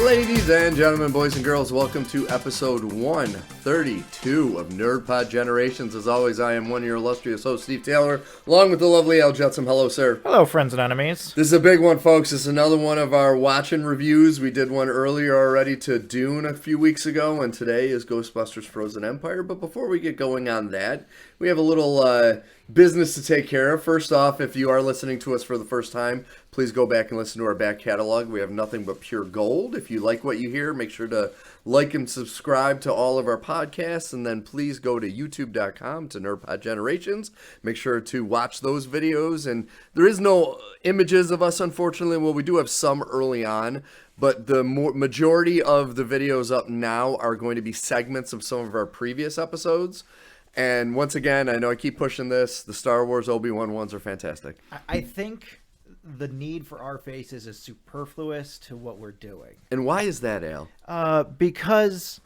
Ladies and gentlemen, boys and girls, welcome to episode 132 of NerdPod Generations. As always, I am one of your illustrious hosts, Steve Taylor, along with the lovely Al Jetsam. Hello, sir. Hello, friends and enemies. This is a big one, folks. This is another one of our watch-in reviews. We did one earlier already to Dune a few weeks ago, and today is Ghostbusters Frozen Empire. But before we get going on that, we have a little business to take care of. First off, if you are listening to us for the first time, please go back and listen to our back catalog. We have nothing but pure gold. If you like what you hear, make sure to like and subscribe to all of our podcasts, and then please go to youtube.com to NerdPod Generations. Make sure to watch those videos, and there is no images of us, unfortunately. Well, we do have some early on, but the majority of the videos up now are going to be segments of some of our previous episodes. And once again, I know I keep pushing this, the Star Wars Obi-Wan ones are fantastic. I think the need for our faces is superfluous to what we're doing. And why is that, Al? Because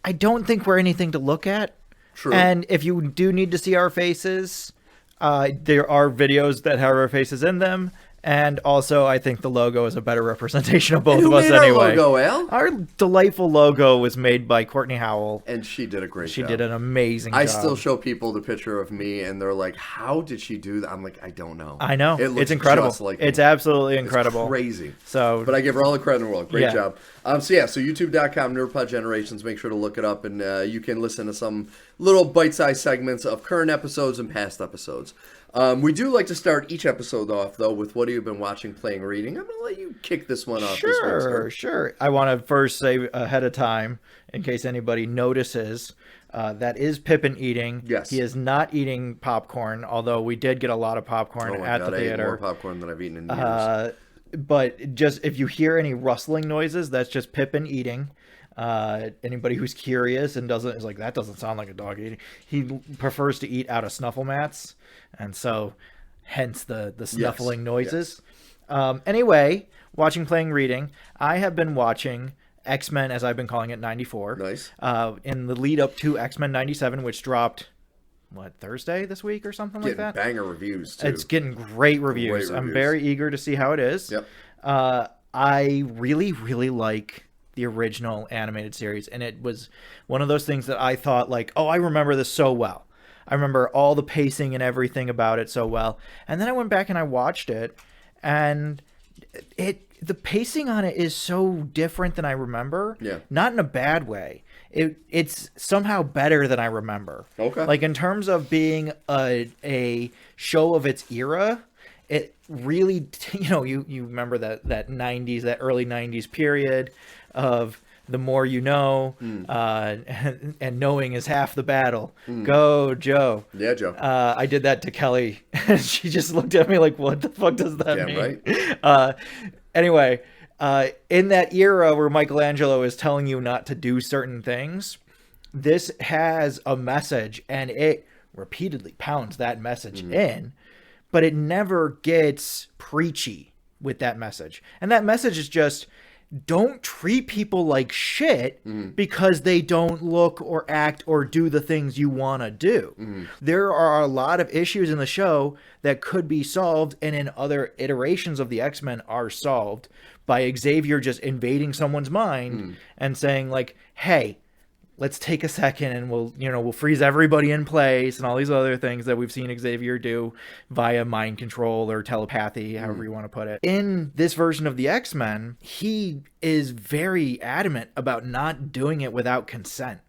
I don't think we're anything to look at. True. And if you do need to see our faces, there are videos that have our faces in them. And also, I think the logo is a better representation of both of us anyway. Who made our logo, Al? Our delightful logo was made by Kortney Howell. And she did a great job. She did an amazing job. I still show people the picture of me, and they're like, how did she do that? I'm like, I don't know. I know. It looks it's incredible. Just like it's me. absolutely incredible. It's crazy. So, but I give her all the credit in the world. Great Yeah. job. So youtube.com, NerdPod Generations. Make sure to look it up, and you can listen to some little bite-sized segments of current episodes and past episodes. We do like to start each episode off, though, with what have you been watching, playing, reading. I'm going to let you kick this one off. Sure. I want to first say ahead of time, in case anybody notices, that is Pippin eating. Yes. He is not eating popcorn, although we did get a lot of popcorn at the theater. I ate more popcorn than I've eaten in years. But just if you hear any rustling noises, that's just Pippin eating. Anybody who's curious and is like, that doesn't sound like a dog eating. He prefers to eat out of snuffle mats, and so hence the snuffling noises. Yes. Anyway, watching, playing, reading. I have been watching X-Men, as I've been calling it, 94. Nice. In the lead up to X-Men 97, which dropped Thursday this week or something like that. Banger reviews too. It's getting great reviews. I'm very eager to see how it is. Yep. I really, really like the original animated series, and it was one of those things that I thought like, oh, I remember this so well. I remember all the pacing and everything about it so well. And then I went back and I watched it, and the pacing on it is so different than I remember. Yeah. Not in a bad way. It's somehow better than I remember. Okay. Like in terms of being a show of its era, it really, you remember that 90s, that early 90s period of the more you know, and knowing is half the battle. Go, Joe. Yeah, Joe. I did that to Kelly. She just looked at me like, what the fuck does that mean? Right. Anyway, in that era where Michelangelo is telling you not to do certain things, this has a message, and it repeatedly pounds that message in, but it never gets preachy with that message. And that message is just, don't treat people like shit because they don't look or act or do the things you want to do. There are a lot of issues in the show that could be solved, and in other iterations of the X-Men are solved by Xavier just invading someone's mind and saying like, hey, let's take a second and we'll freeze everybody in place and all these other things that we've seen Xavier do via mind control or telepathy, however you want to put it. In this version of the X-Men, he is very adamant about not doing it without consent.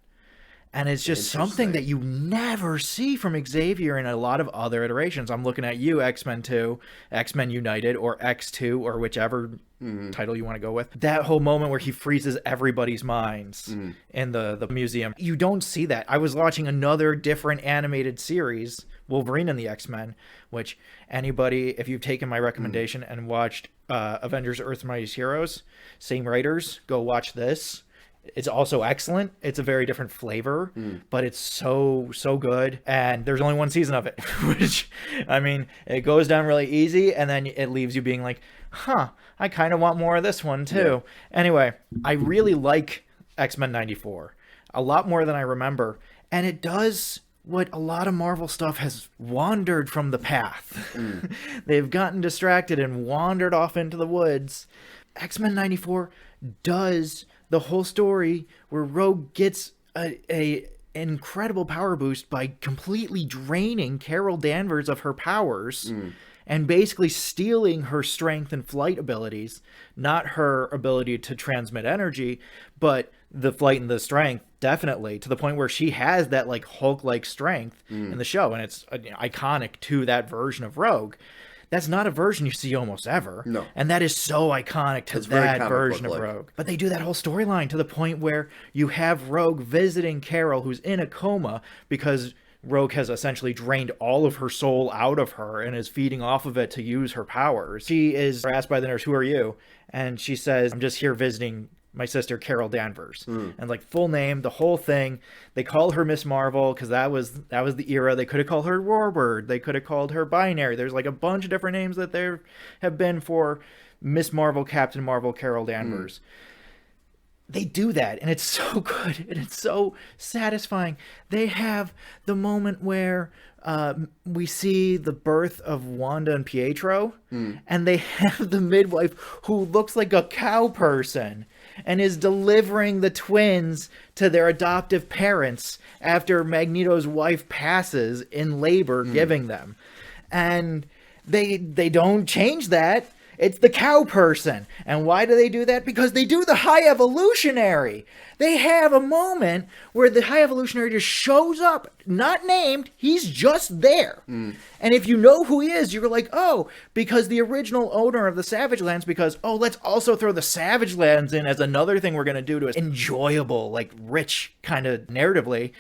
And it's just something that you never see from Xavier in a lot of other iterations. I'm looking at you, X-Men 2, X-Men United, or X2, or whichever title you want to go with. That whole moment where he freezes everybody's minds in the museum. You don't see that. I was watching another different animated series, Wolverine and the X-Men, which anybody, if you've taken my recommendation and watched Avengers Earth's Mightiest Heroes, same writers, go watch this. It's also excellent. It's a very different flavor, but it's so good. And there's only one season of it, which, I mean, it goes down really easy, and then it leaves you being like, I kind of want more of this one too. Yeah. Anyway, I really like X-Men 94 a lot more than I remember. And it does what a lot of Marvel stuff has wandered from the path. They've gotten distracted and wandered off into the woods. X-Men 94 does the whole story where Rogue gets a incredible power boost by completely draining Carol Danvers of her powers and basically stealing her strength and flight abilities, not her ability to transmit energy, but the flight and the strength, definitely, to the point where she has that like Hulk-like strength in the show, and it's iconic to that version of Rogue. That's not a version you see almost ever. No. And that is so iconic to that version of Rogue. But they do that whole storyline to the point where you have Rogue visiting Carol, who's in a coma because Rogue has essentially drained all of her soul out of her and is feeding off of it to use her powers. She is asked by the nurse, "Who are you?" And she says, "I'm just here visiting my sister Carol Danvers." And like full name, the whole thing. They call her Miss Marvel because that was the era. They could have called her Warbird. They could have called her Binary. There's like a bunch of different names that there have been for Miss Marvel, Captain Marvel, Carol Danvers. They do that, and it's so good, and it's so satisfying. They have the moment where we see the birth of Wanda and Pietro, and they have the midwife who looks like a cow person and is delivering the twins to their adoptive parents after Magneto's wife passes in labor, giving them. And they don't change that. It's the cow person. And why do they do that? Because they do the High Evolutionary. They have a moment where the High Evolutionary just shows up, not named, he's just there. And if you know who he is, you're like, oh, because the original owner of the Savage Lands, because, oh, let's also throw the Savage Lands in as another thing we're going to do to it. Enjoyable, like rich kind of narratively.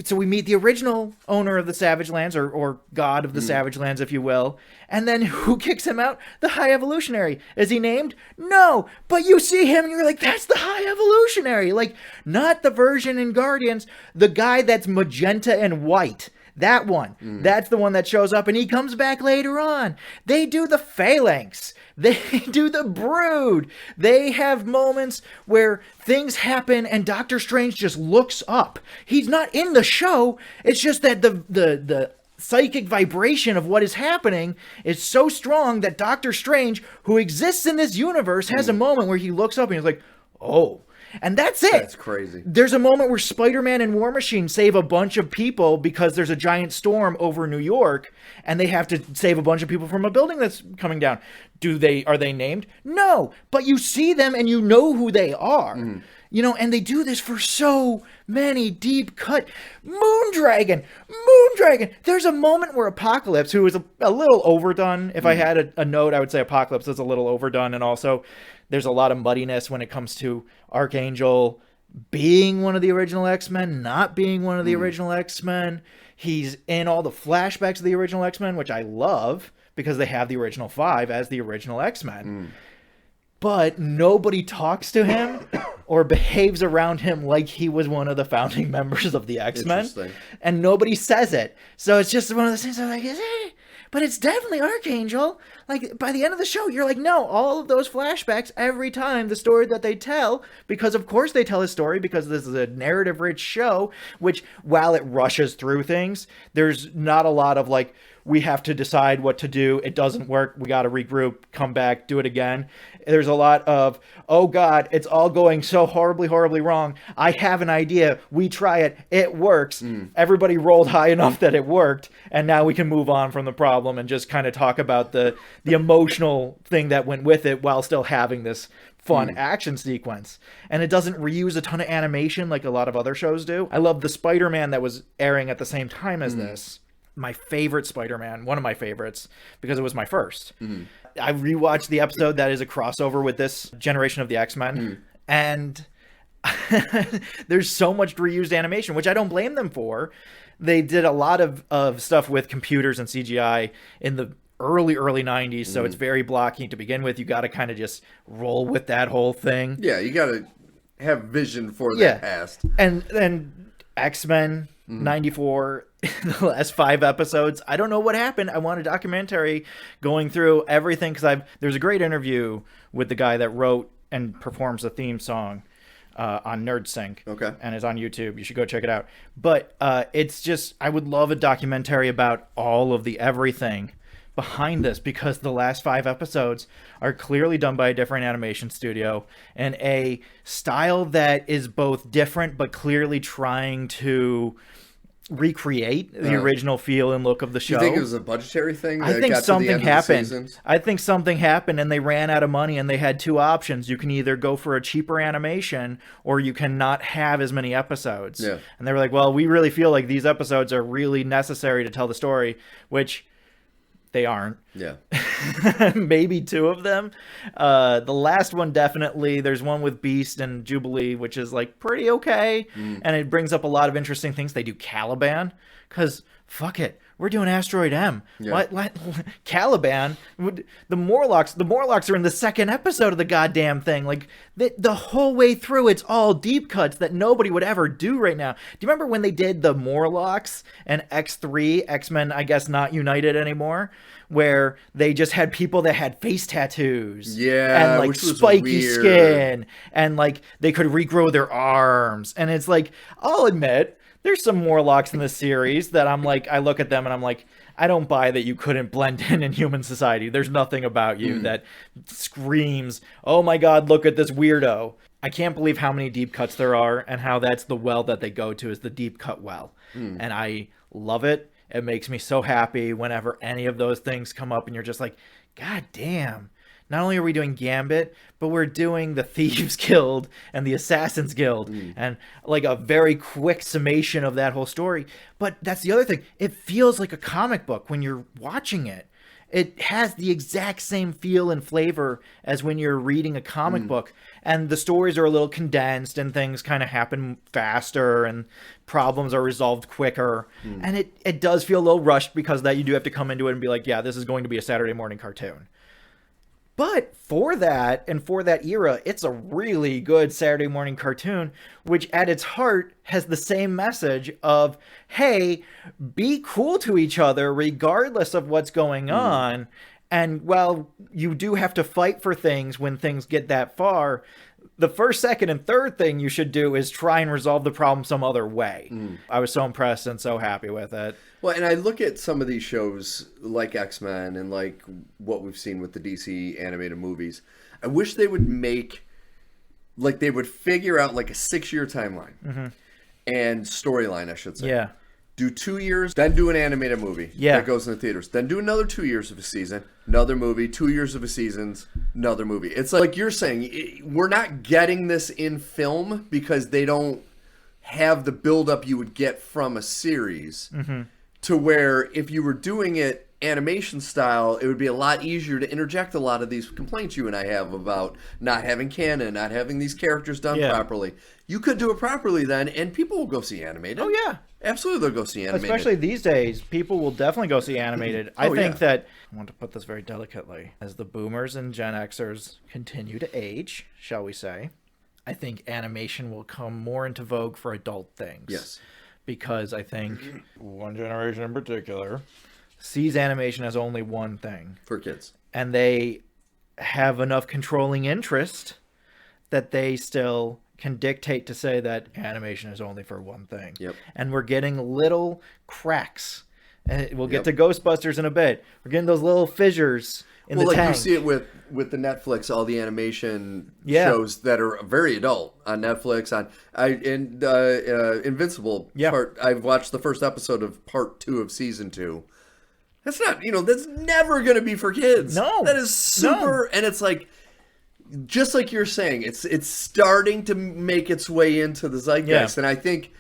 So we meet the original owner of the Savage Lands, or god of the Savage Lands, if you will. And then who kicks him out? The High Evolutionary. Is he named? No. But you see him and you're like, that's the High Evolutionary. Like, not the version in Guardians, the guy that's magenta and white. That one. That's the one that shows up, and he comes back later on. They do the Phalanx. They do the Brood. They have moments where things happen and Doctor Strange just looks up. He's not in the show. It's just that the psychic vibration of what is happening is so strong that Doctor Strange, who exists in this universe, has a moment where he looks up and he's like, oh. And that's it. That's crazy. There's a moment where Spider-Man and War Machine save a bunch of people because there's a giant storm over New York, and they have to save a bunch of people from a building that's coming down. Are they named? No, but you see them and you know who they are. You know, and they do this for so many deep cut. Moondragon. There's a moment where Apocalypse, who is a little overdone. If I had a note, I would say Apocalypse is a little overdone, and also there's a lot of muddiness when it comes to Archangel being one of the original X-Men, not being one of the original X-Men. He's in all the flashbacks of the original X-Men, which I love because they have the original 5 as the original X-Men. But nobody talks to him or behaves around him like he was one of the founding members of the X-Men. And nobody says it. So it's just one of those things I'm like, but it's definitely Archangel. Like, by the end of the show, you're like, no, all of those flashbacks, every time, the story that they tell, because of course they tell a story, because this is a narrative-rich show, which, while it rushes through things, there's not a lot of, like, we have to decide what to do. It doesn't work. We got to regroup, come back, do it again. There's a lot of, oh God, it's all going so horribly, horribly wrong. I have an idea. We try it. It works. Everybody rolled high enough that it worked. And now we can move on from the problem and just kind of talk about the emotional thing that went with it while still having this fun action sequence. And it doesn't reuse a ton of animation like a lot of other shows do. I love the Spider-Man that was airing at the same time as this. My favorite Spider-Man, one of my favorites, because it was my first. I rewatched the episode that is a crossover with this generation of the X-Men, and there's so much reused animation, which I don't blame them for. They did a lot of stuff with computers and CGI in the early 90s, so it's very blocky to begin with. You got to kind of just roll with that whole thing. Yeah, you got to have vision for the past. And then X-Men 94, the last 5 episodes, I don't know what happened. I want a documentary going through everything, because there's a great interview with the guy that wrote and performs the theme song on NerdSync. Okay. And it's on YouTube. You should go check it out. But it's just, I would love a documentary about all of the everything, behind this, because the last 5 episodes are clearly done by a different animation studio and a style that is both different but clearly trying to recreate the original feel and look of the show. You think it was a budgetary thing? I think something happened. I think something happened and they ran out of money, and they had 2 options. You can either go for a cheaper animation or you can not have as many episodes. Yeah. And they were like, well, we really feel like these episodes are really necessary to tell the story, which they aren't. Yeah. Maybe 2 of them. The last one, definitely. There's one with Beast and Jubilee, which is like pretty okay. And it brings up a lot of interesting things. They do Caliban, because fuck it, we're doing Asteroid M. Yeah. What? Caliban? The Morlocks are in the 2nd episode of the goddamn thing. Like, the whole way through, it's all deep cuts that nobody would ever do right now. Do you remember when they did the Morlocks and X3, X-Men, I guess not united anymore, where they just had people that had face tattoos, and like spiky skin, and like they could regrow their arms, and it's like, I'll admit, there's some Morlocks in the series that I'm like, I look at them and I'm like, I don't buy that you couldn't blend in human society. There's nothing about you that screams, oh my god, look at this weirdo. I can't believe how many deep cuts there are, and how that's the well that they go to, is the deep cut well. And I love it. It makes me so happy whenever any of those things come up and you're just like, god damn. Not only are we doing Gambit, but we're doing the Thieves Guild and the Assassins Guild, and like a very quick summation of that whole story. But that's the other thing. It feels like a comic book when you're watching it. It has the exact same feel and flavor as when you're reading a comic book. And the stories are a little condensed, and things kind of happen faster, and problems are resolved quicker. And it does feel a little rushed, because that you do have to come into it and be like, yeah, this is going to be a Saturday morning cartoon. But for that, and for that era, it's a really good Saturday morning cartoon, which at its heart has the same message of, hey, be cool to each other regardless of what's going on. And while you do have to fight for things when things get that far, the first, second, and third thing you should do is try and resolve the problem some other way. I was so impressed and so happy with it. Well, and I look at some of these shows like X-Men and like what we've seen with the DC animated movies. I wish they would make, like, they would figure out like a 6-year timeline and storyline, I should say. Yeah. Do 2 years, then do an animated movie that goes in the theaters. Then do another 2 years of a season, another movie, 2 years of a season, another movie. It's like you're saying, we're not getting this in film because they don't have the buildup you would get from a series. To where if you were doing it animation style, it would be a lot easier to interject a lot of these complaints you and I have about not having canon, not having these characters done properly. You could do it properly then, and people will go see animated. Oh, yeah. Absolutely, they'll go see animated. Especially these days, people will definitely go see animated. I think that, I want to put this very delicately, as the boomers and Gen Xers continue to age, shall we say, I think animation will come more into vogue for adult things. Yes. Because I think one generation in particular sees animation as only one thing. For kids. And they have enough controlling interest that they still can dictate to say that animation is only for one thing. Yep. And we're getting little cracks. And we'll get to Ghostbusters in a bit. We're getting those little fissures in the tank. You see it with the Netflix, all the animation shows that are very adult on Netflix. Invincible. I've watched the first episode of part 2 of season 2. That's not, that's never going to be for kids. No. That is super, and it's like, just like you're saying, it's starting to make its way into the zeitgeist, and I think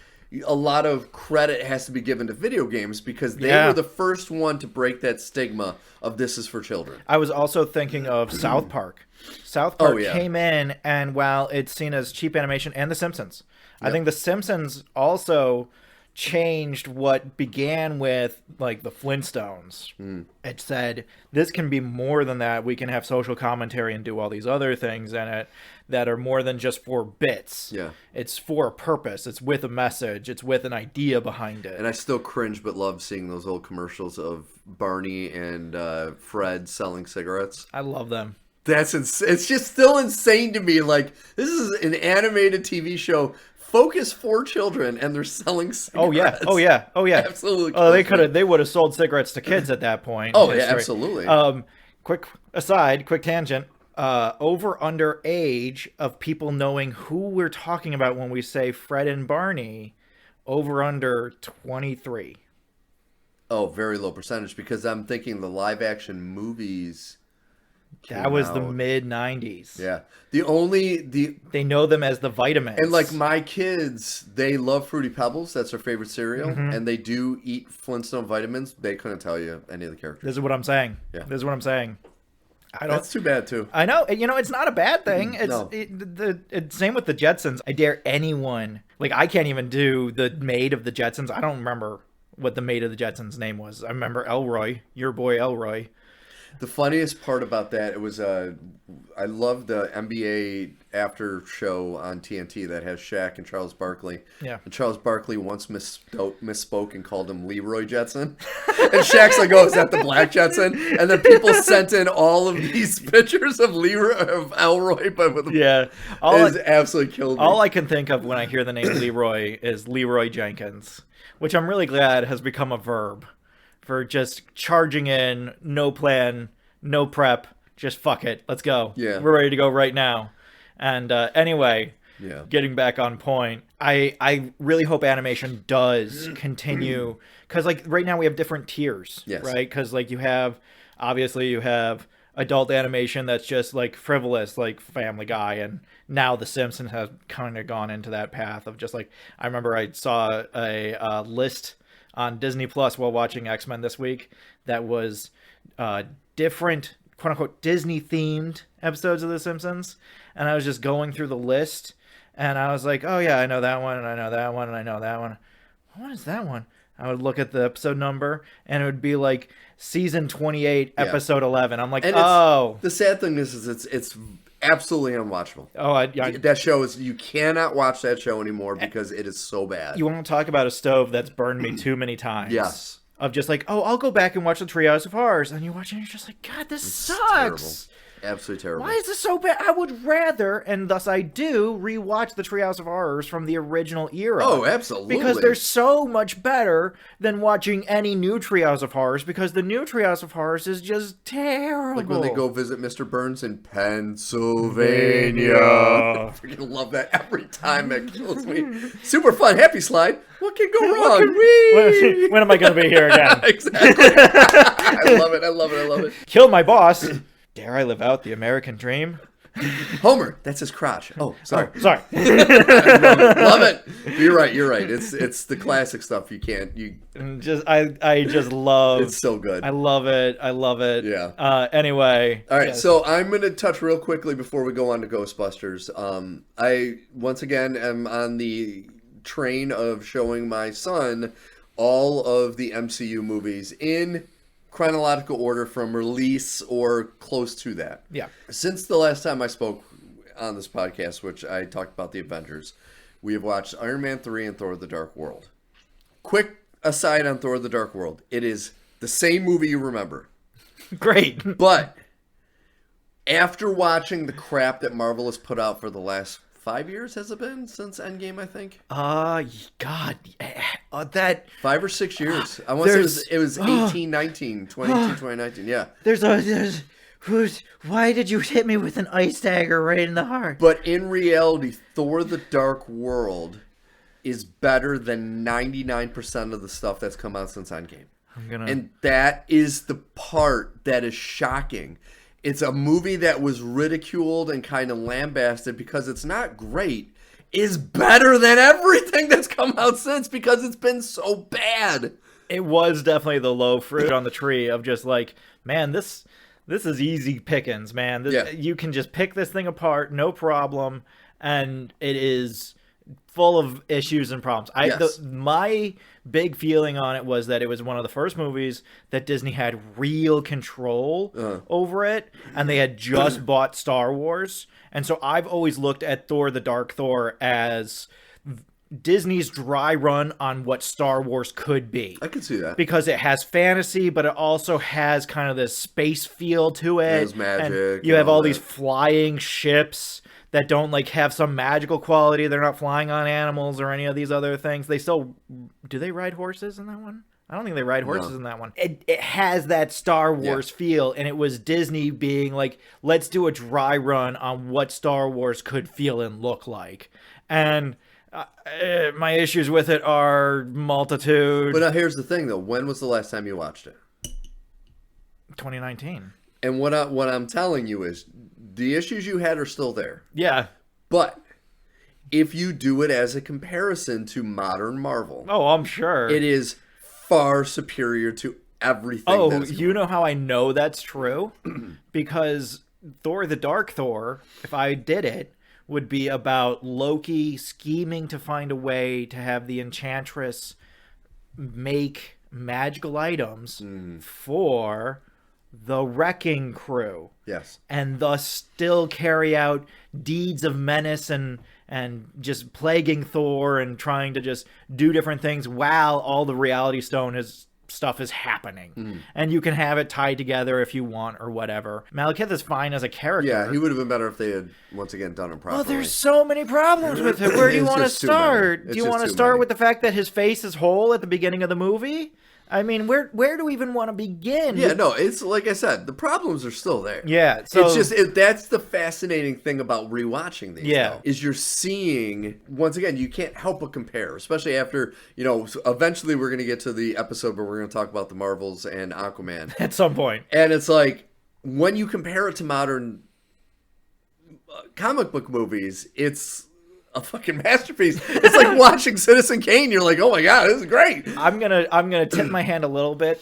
a lot of credit has to be given to video games because they were the first one to break that stigma of this is for children. I was also thinking of South Park. South Park came in, and while it's seen as cheap animation, and The Simpsons. I think The Simpsons also changed what began with like the Flintstones. It said this can be more than that. We can have social commentary and do all these other things in it that are more than just for bits. It's for a purpose. It's with a message. It's with an idea behind it. And I still cringe but love seeing those old commercials of Barney and Fred selling cigarettes. I love them. It's just still insane to me. Like, this is an animated TV show Focus for children, and they're selling cigarettes. Oh yeah. Absolutely. Oh, they would have sold cigarettes to kids at that point. Oh yeah, absolutely. Quick aside, quick tangent. Over under age of people knowing who we're talking about when we say Fred and Barney, over under 23. Oh, very low percentage, because I'm thinking the live action movies. That was out. the mid 90s. Yeah. They know them as the vitamins. And like my kids, they love Fruity Pebbles. That's their favorite cereal. And they do eat Flintstone vitamins. They couldn't tell you any of the characters. This is what I'm saying. Yeah. This is what I'm saying. That's too bad too. I know. You know, it's not a bad thing. No. It's same with the Jetsons. I dare anyone. Like, I can't even do the maid of the Jetsons. I don't remember what the maid of the Jetsons' name was. I remember Elroy, your boy Elroy. The funniest part about that, it was I love the NBA after show on TNT that has Shaq and Charles Barkley. Yeah. And Charles Barkley once misspoke and called him Leroy Jetson. And Shaq's like, "Oh, is that the Black Jetson?" And then people sent in all of these pictures of Elroy, but with absolutely killed me. All I can think of when I hear the name Leroy is Leroy Jenkins, which I'm really glad has become a verb. For just charging in, no plan, no prep, just fuck it, let's go. Yeah. We're ready to go right now. And anyway, getting back on point, I really hope animation does continue, because like right now we have different tiers, right? Because like you have adult animation that's just like frivolous, like Family Guy, and now The Simpsons has kind of gone into that path of just like, I remember I saw a list on Disney Plus while watching X-Men this week that was different, quote-unquote, Disney-themed episodes of The Simpsons. And I was just going through the list, and I was like, oh yeah, I know that one, and I know that one, and I know that one. What is that one? I would look at the episode number, and it would be like season 28, episode 11. I'm like, the sad thing is it's absolutely unwatchable. That show you cannot watch that show anymore because it is so bad. You want to talk about a stove that's burned me too many times. Yes. Of just like, I'll go back and watch the Treehouse of Horrors, and you watch it and you're just like, God, this sucks. Terrible. Absolutely terrible. Why is this so bad? I would rather, and thus I do, rewatch the Treehouse of Horrors from the original era. Oh, absolutely. Because they're so much better than watching any new Treehouse of Horrors, because the new Treehouse of Horrors is just terrible. Like when they go visit Mr. Burns in Pennsylvania. I freaking love that every time. That kills me. Super fun. Happy slide. What can go wrong? When am I going to be here again? Exactly. I love it. Kill my boss. Dare I live out the American dream? Homer, that's his crotch. Oh, sorry. Sorry. Love it. You're right. It's the classic stuff. I just love. It's so good. I love it. Yeah. Anyway. All right. So I'm going to touch real quickly before we go on to Ghostbusters. I once again am on the train of showing my son all of the MCU movies in chronological order from release or close to that. Yeah. Since the last time I spoke on this podcast, which I talked about the Avengers, we have watched Iron Man 3 and Thor the Dark World. Quick aside on Thor the Dark World. It is the same movie you remember. Great. But after watching the crap that Marvel has put out for the last 5 years, has it been since Endgame, I think? God, that 5 or 6 years. I want to say it was 18, 19, 22, 2019. Yeah. Why did you hit me with an ice dagger right in the heart? But in reality, Thor the Dark World is better than 99% of the stuff that's come out since Endgame. And that is the part that is shocking. It's a movie that was ridiculed and kind of lambasted because it's not great, is better than everything that's come out since because it's been so bad. It was definitely the low fruit on the tree of just like, man, this is easy pickings, man. You can just pick this thing apart, no problem, and it is full of issues and problems. My big feeling on it was that it was one of the first movies that Disney had real control over it, and they had just bought Star Wars. And so I've always looked at Thor the Dark Thor as Disney's dry run on what Star Wars could be. I can see that. Because it has fantasy, but it also has kind of this space feel to it. There's magic. And you have all these flying ships that don't like have some magical quality. They're not flying on animals or any of these other things. They still do they ride horses in that one? I don't think they ride horses in that one. It has that Star Wars feel, and it was Disney being like, let's do a dry run on what Star Wars could feel and look like. And my issues with it are multitude. But here's the thing, though. When was the last time you watched it? 2019. And what I'm telling you is the issues you had are still there. Yeah. But if you do it as a comparison to modern Marvel, I'm sure it is far superior to everything. You know how I know that's true? Because Thor the Dark Thor, if I did it, would be about Loki scheming to find a way to have the Enchantress make magical items for the Wrecking Crew. Yes. And thus still carry out deeds of menace and just plaguing Thor and trying to just do different things while all the Reality Stone stuff is happening. And you can have it tied together if you want or whatever. Malekith is fine as a character. Yeah, he would have been better if they had, once again, done it properly. Well, there's so many problems with it. Where do you want to start? Do you want to start with the fact that his face is whole at the beginning of the movie? I mean, where do we even want to begin? Yeah, no, it's like I said, the problems are still there. Yeah, so it's just that's the fascinating thing about rewatching these. Yeah, though, is you're seeing once again you can't help but compare, especially after eventually we're gonna get to the episode where we're gonna talk about the Marvels and Aquaman at some point, and it's like when you compare it to modern comic book movies, it's a fucking masterpiece. It's like watching Citizen Kane. You're like, oh my god, this is great. I'm gonna tip my hand a little bit.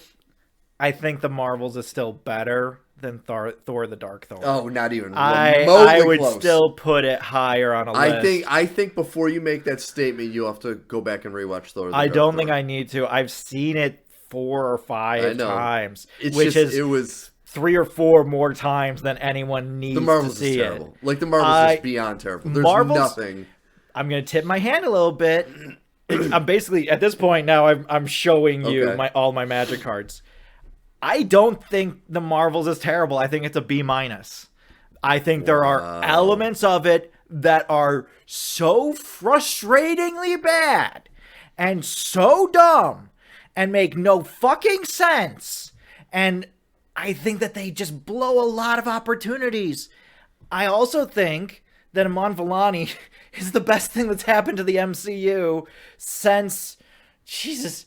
I think the Marvels is still better than Thor the Dark Thor. Oh, not even. I would close. Still put it higher on a list. I think before you make that statement, you have to go back and rewatch Thor the Dark Thor. I don't think I need to. I've seen it 4 or 5 times, it was 3 or 4 more times than anyone needs the Marvels to see is terrible. it. Like the Marvels is beyond terrible. There's nothing. I'm going to tip my hand a little bit. I'm basically, at this point now, I'm showing you all my magic cards. I don't think the Marvels is terrible. I think it's a B-. I think there are elements of it that are so frustratingly bad and so dumb and make no fucking sense. And I think that they just blow a lot of opportunities. I also think that Marvelani is the best thing that's happened to the MCU since, Jesus,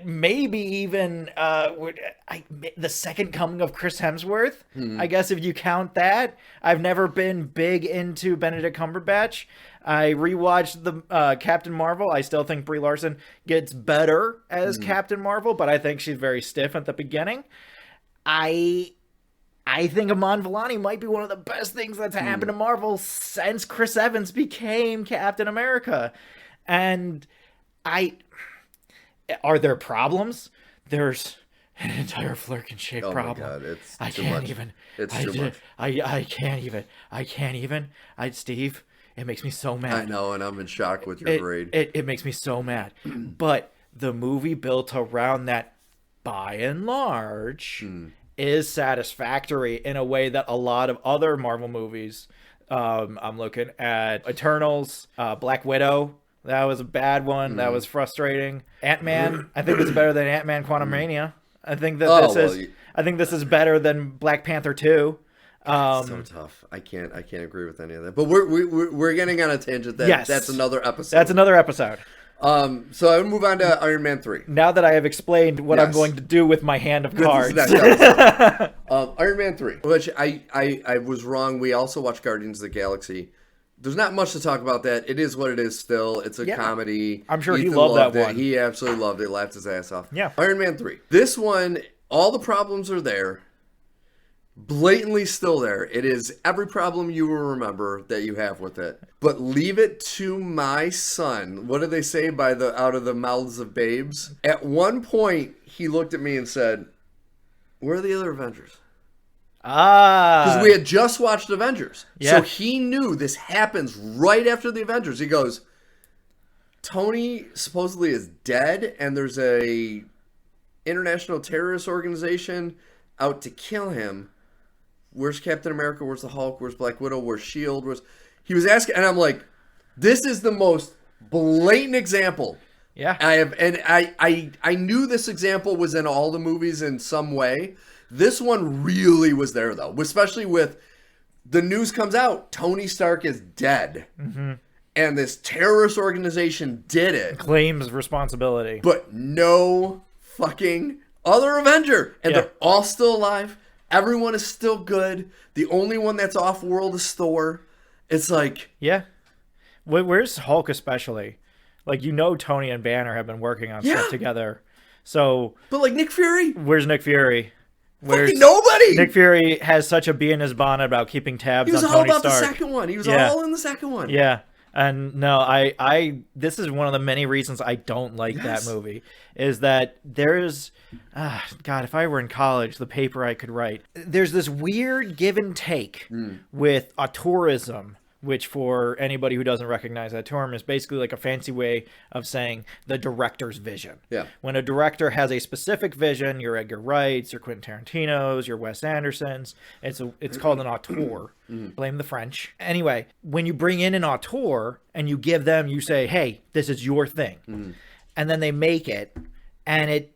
maybe even the second coming of Chris Hemsworth. I guess if you count that. I've never been big into Benedict Cumberbatch. I rewatched the Captain Marvel. I still think Brie Larson gets better as Captain Marvel, but I think she's very stiff at the beginning. I think Iman Vellani might be one of the best things that's happened to Marvel since Chris Evans became Captain America. And are there problems? There's an entire Flerken-shaped problem. Oh my god, it's I too can't much. even. It's too much. I can't even. Steve, it makes me so mad. I know, and I'm in shock with your grade. It makes me so mad. But the movie built around that, by and large, is satisfactory in a way that a lot of other Marvel movies, I'm looking at Eternals, Black Widow, that was a bad one. That was frustrating. Ant-Man, I think it's better than Ant-Man Quantumania. I think that I think this is better than Black Panther 2. It's so tough. I can't agree with any of that. But we're getting on a tangent. That's another episode. That's another episode. So I would move on to Iron Man 3. Now that I have explained what I'm going to do with my hand of cards. Iron Man 3, which I was wrong. We also watched Guardians of the Galaxy. There's not much to talk about that. It is what it is still. It's a comedy. I'm sure he loved that one. He absolutely loved it. Laughed his ass off. Yeah. Iron Man 3. This one, all the problems are there. Blatantly still there. It is every problem you will remember that you have with it. But leave it to my son. What do they say out of the mouths of babes? At one point, he looked at me and said, "Where are the other Avengers?" Because we had just watched Avengers. Yeah. So he knew this happens right after the Avengers. He goes, Tony supposedly is dead, and there's a international terrorist organization out to kill him. Where's Captain America? Where's the Hulk? Where's Black Widow? Where's S.H.I.E.L.D.? He was asking, and I'm like, this is the most blatant example. Yeah. I knew this example was in all the movies in some way. This one really was there, though, especially with the news comes out, Tony Stark is dead. Mm-hmm. And this terrorist organization did it. Claims responsibility. But no fucking other Avenger. And they're all still alive. Everyone is still good. The only one that's off-world is Thor. It's like... Yeah. Where's Hulk especially? Like, Tony and Banner have been working on stuff together. So... But, like, Nick Fury? Where's Nick Fury? Fucking nobody! Nick Fury has such a bee in his bonnet about keeping tabs on Tony Stark. He was all about the second one. He was all in the second one. Yeah. And no, this is one of the many reasons I don't like that movie, is that there's, God, if I were in college, the paper I could write. There's this weird give and take with auteurism, which for anybody who doesn't recognize that term is basically like a fancy way of saying the director's vision. Yeah. When a director has a specific vision, your Edgar Wrights, your Quentin Tarantino's, your Wes Anderson's, it's called an auteur. Blame the French. Anyway, when you bring in an auteur and you give them, you say, hey, this is your thing. And then they make it, and it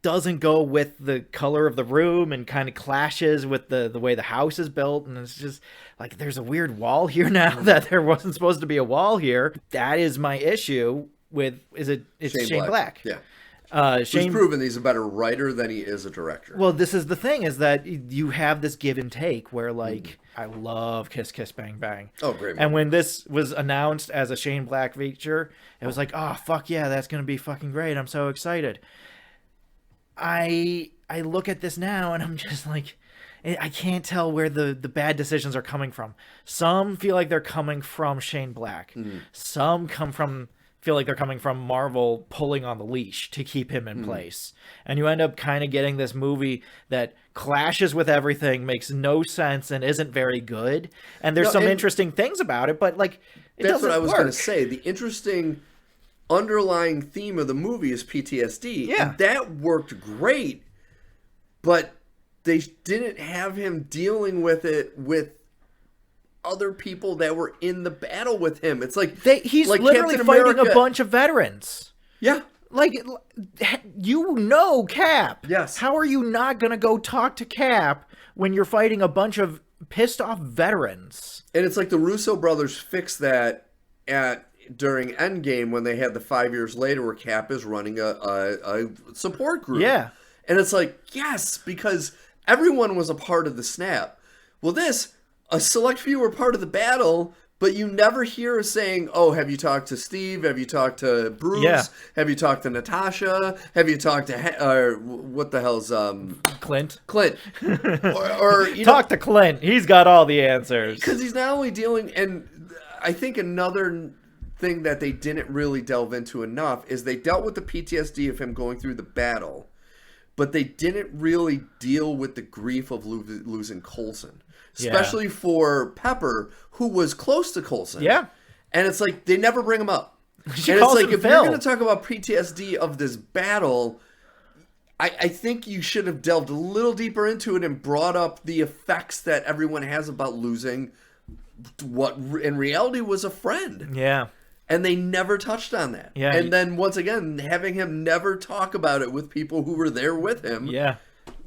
doesn't go with the color of the room and kind of clashes with the way the house is built, and it's just like there's a weird wall here now that there wasn't supposed to be a wall here. That is my issue with it's Shane Black. Yeah. He's proven he's a better writer than he is a director. Well, this is the thing, is that you have this give and take where, like, I love Kiss Kiss Bang Bang. Oh, great movie. And when this was announced as a Shane Black feature, it was like, oh, fuck yeah, that's going to be fucking great. I'm so excited. I look at this now and I'm just like, I can't tell where the bad decisions are coming from. Some feel like they're coming from Shane Black. Some feel like they're coming from Marvel pulling on the leash to keep him in place. And you end up kind of getting this movie that clashes with everything, makes no sense, and isn't very good. And there's some interesting things about it, but like, that's what I was going to say. The interesting underlying theme of the movie is PTSD. Yeah. And that worked great, but they didn't have him dealing with it with other people that were in the battle with him. It's like he's like literally Captain fighting America. a bunch of veterans. Yeah. Like, Cap. Yes. How are you not going to go talk to Cap when you're fighting a bunch of pissed off veterans? And it's like the Russo brothers fixed that during Endgame when they had the 5 years later where Cap is running a support group. Yeah. And it's like, yes, because everyone was a part of the snap. Well, a select few were part of the battle, but you never hear saying, oh, have you talked to Steve? Have you talked to Bruce? Yeah. Have you talked to Natasha? Have you talked to, what the hell's, Clint. or you Talk to Clint. He's got all the answers. Because he's not only dealing, and I think another thing that they didn't really delve into enough is they dealt with the PTSD of him going through the battle, but they didn't really deal with the grief of losing Coulson. Especially for Pepper, who was close to Coulson. Yeah. And it's like, they never bring him up. She and calls it's like, him if Phil. you're going to talk about PTSD of this battle, I think you should have delved a little deeper into it and brought up the effects that everyone has about losing what in reality was a friend. Yeah. And they never touched on that. Yeah. And then, once again, having him never talk about it with people who were there with him. Yeah.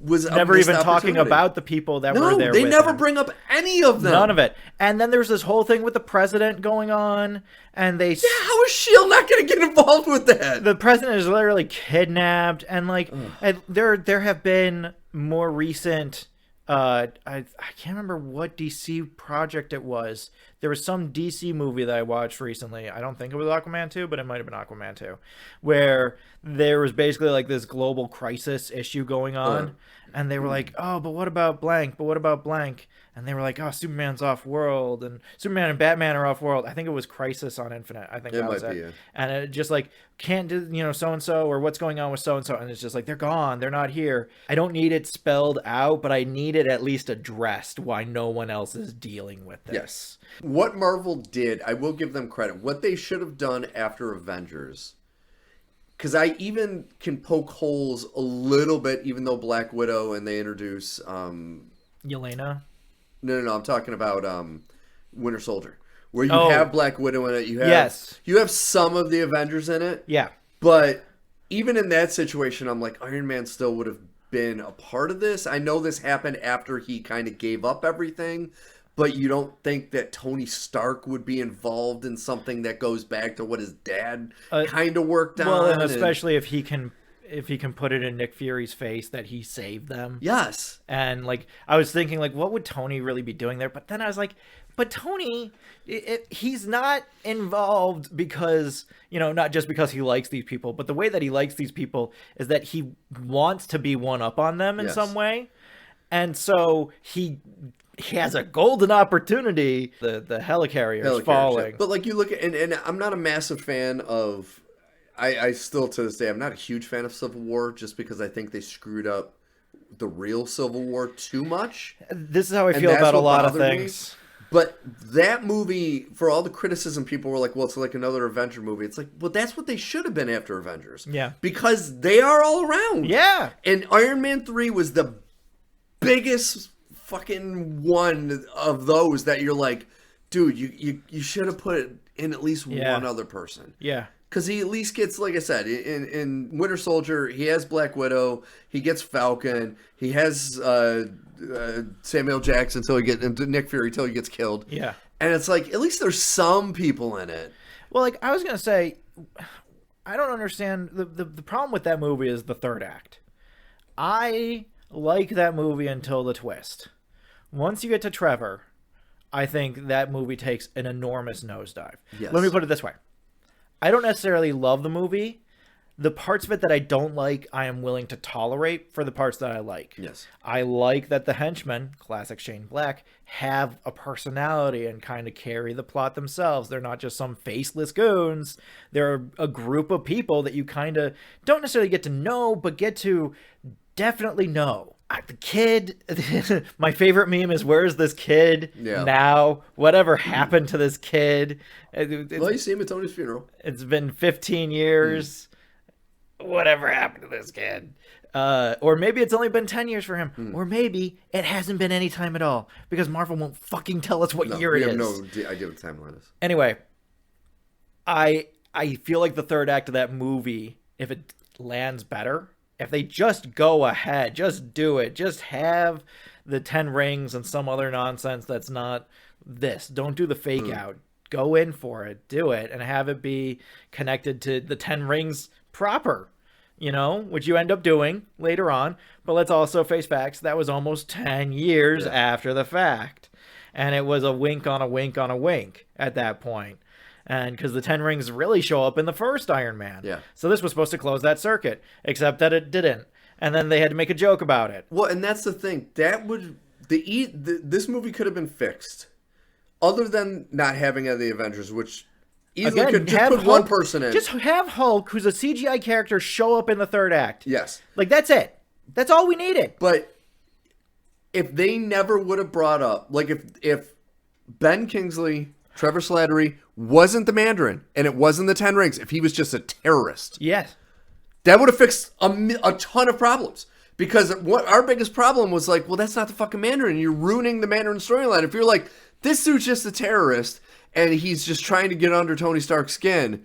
Was never even talking about the people that were there. No, they with never him. bring up any of them. None of it. And then there's this whole thing with the president going on, and they. Yeah, how is S.H.I.E.L.D. not going to get involved with that? The president is literally kidnapped, and like, and there have been more recent. I can't remember what DC project it was. There was some DC movie that I watched recently. I don't think it was Aquaman 2, but it might have been Aquaman 2, where there was basically like this global crisis issue going on. And they were like, oh, but what about blank? But what about blank? And they were like, oh, Superman's off-world, and Superman and Batman are off-world. I think it was Crisis on Infinite. I think that was it. Yeah. And it just like, can't do, so-and-so, or what's going on with so-and-so. And it's just like, they're gone. They're not here. I don't need it spelled out, but I need it at least addressed why no one else is dealing with this. Yes. What Marvel did, I will give them credit. What they should have done after Avengers, because I even can poke holes a little bit, even though Black Widow and they introduce... Yelena? No, I'm talking about Winter Soldier. where you have Black Widow in it. You have some of the Avengers in it. Yeah. But even in that situation, I'm like, Iron Man still would have been a part of this. I know this happened after he kind of gave up everything, but you don't think that Tony Stark would be involved in something that goes back to what his dad kind of worked on? Well, and especially if he can put it in Nick Fury's face that he saved them. Yes. And like I was thinking, like, what would Tony really be doing there? But then I was like, but Tony, he's not involved because, not just because he likes these people, but the way that he likes these people is that he wants to be one up on them in some way. And so he has a golden opportunity. The helicarrier is falling. But like you look at, and I'm not a massive fan of, I still to this day, I'm not a huge fan of Civil War just because I think they screwed up the real Civil War too much. This is how I feel about a lot of things. But that movie, for all the criticism, people were like, well, it's like another Avenger movie. It's like, well, that's what they should have been after Avengers. Yeah. Because they are all around. Yeah. And Iron Man 3 was the biggest fucking one of those that you're like, dude, you should have put in at least one other person. Yeah. Because he at least gets, like I said, in Winter Soldier, he has Black Widow, he gets Falcon, he has Samuel Jackson Nick Fury until he gets killed. Yeah. And it's like, at least there's some people in it. Well, like, I was going to say, I don't understand. The problem with that movie is the third act. I like that movie until the twist. Once you get to Trevor, I think that movie takes an enormous nosedive. Yes. Let me put it this way. I don't necessarily love the movie. The parts of it that I don't like, I am willing to tolerate for the parts that I like. Yes. I like that the henchmen, classic Shane Black, have a personality and kind of carry the plot themselves. They're not just some faceless goons. They're a group of people that you kind of don't necessarily get to know, but get to definitely know. The kid, my favorite meme is, where's this kid now? Whatever happened to this kid? Well, you see him at Tony's funeral. It's been 15 years. Whatever happened to this kid? Or maybe it's only been 10 years for him. Or maybe it hasn't been any time at all because Marvel won't fucking tell us what year it is. No idea what the timeline is. Anyway, I feel like the third act of that movie, if it lands better, if they just go ahead, just do it, just have the 10 rings and some other nonsense that's not this. Don't do the fake out. Go in for it, do it, and have it be connected to the 10 rings proper, which you end up doing later on. But let's also face facts. That was almost 10 years after the fact. And it was a wink on a wink on a wink at that point. And because the 10 rings really show up in the first Iron Man. Yeah. So this was supposed to close that circuit, except that it didn't. And then they had to make a joke about it. Well, and that's the thing. That would this movie could have been fixed, other than not having the Avengers, which easily could just put one person in. Just have Hulk, who's a CGI character, show up in the third act. Yes. Like, that's it. That's all we needed. But if they never would have brought up, like if Ben Kingsley, Trevor Slattery wasn't the Mandarin and it wasn't the 10 rings, if he was just a terrorist. Yes. That would have fixed a ton of problems. Because what our biggest problem was like, well, that's not the fucking Mandarin. You're ruining the Mandarin storyline. If you're like, this dude's just a terrorist and he's just trying to get under Tony Stark's skin,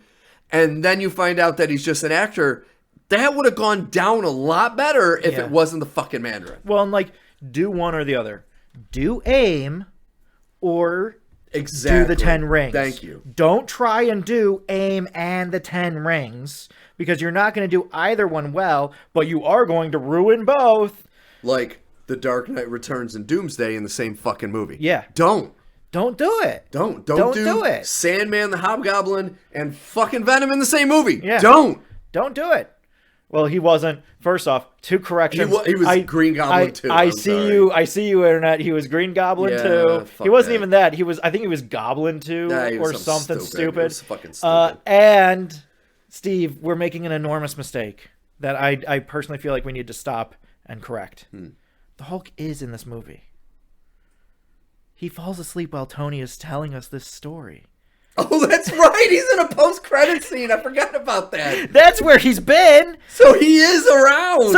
and then you find out that he's just an actor, that would have gone down a lot better if it wasn't the fucking Mandarin. Well, and like, do one or the other. Do AIM or do the 10 rings. Thank you. Don't try and do AIM and the 10 rings, because you're not going to do either one well, but you are going to ruin both. Like The Dark Knight Returns and Doomsday in the same fucking movie. Yeah. Don't do it. Don't do it. Sandman the Hobgoblin and fucking Venom in the same movie. Yeah. Don't do it. Well, he wasn't. First off, 2 corrections. He was Green Goblin too. I see you, Internet. He was Green Goblin too. He wasn't even that. I think he was Goblin too, or something stupid. He was fucking stupid. And Steve, we're making an enormous mistake that I personally feel like we need to stop and correct. The Hulk is in this movie. He falls asleep while Tony is telling us this story. Oh, that's right. He's in a post-credit scene. I forgot about that. That's where he's been. So he is around.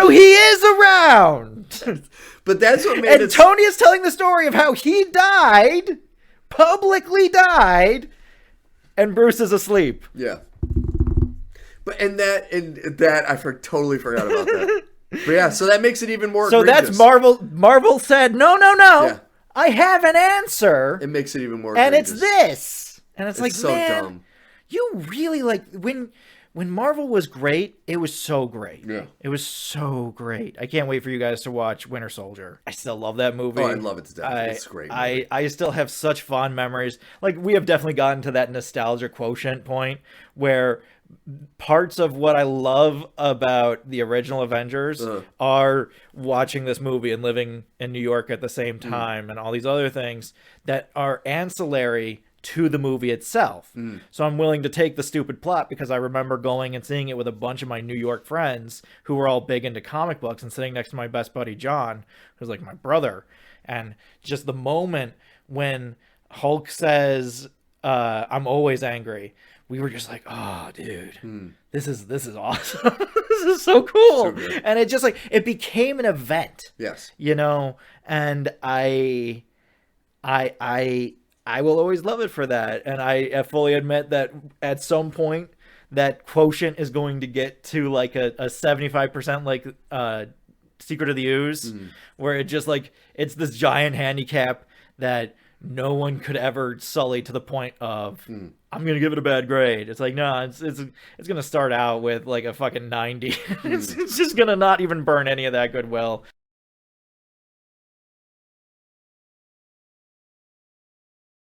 But that's what made it. And Tony is telling the story of how he died publicly died, and Bruce is asleep. Yeah. But and that I totally forgot about that. But yeah, so that makes it even more egregious. That's Marvel. Marvel said, no. Yeah. I have an answer. It makes it even more and egregious. it's this. And it's like, so man, dumb. you really like when Marvel was great, it was so great. Yeah. It was so great. I can't wait for you guys to watch Winter Soldier. I still love that movie. Oh, I love it to death. It's great. I still have such fond memories. Like, we have definitely gotten to that nostalgia quotient point where parts of what I love about the original Avengers are watching this movie and living in New York at the same time and all these other things that are ancillary to the movie itself. So I'm willing to take the stupid plot because I remember going and seeing it with a bunch of my New York friends who were all big into comic books and sitting next to my best buddy John, who's like my brother. And just the moment when Hulk says, I'm always angry, we were just like, oh, dude, this is awesome. This is so cool. So and it just like, it became an event. Yes. You know, and I will always love it for that. And I fully admit that at some point that quotient is going to get to like a 75% like Secret of the Ooze, where it just like, it's this giant handicap that no one could ever sully to the point of I'm gonna give it a bad grade. It's like, no, it's gonna start out with like a fucking 90. It's just gonna not even burn any of that goodwill.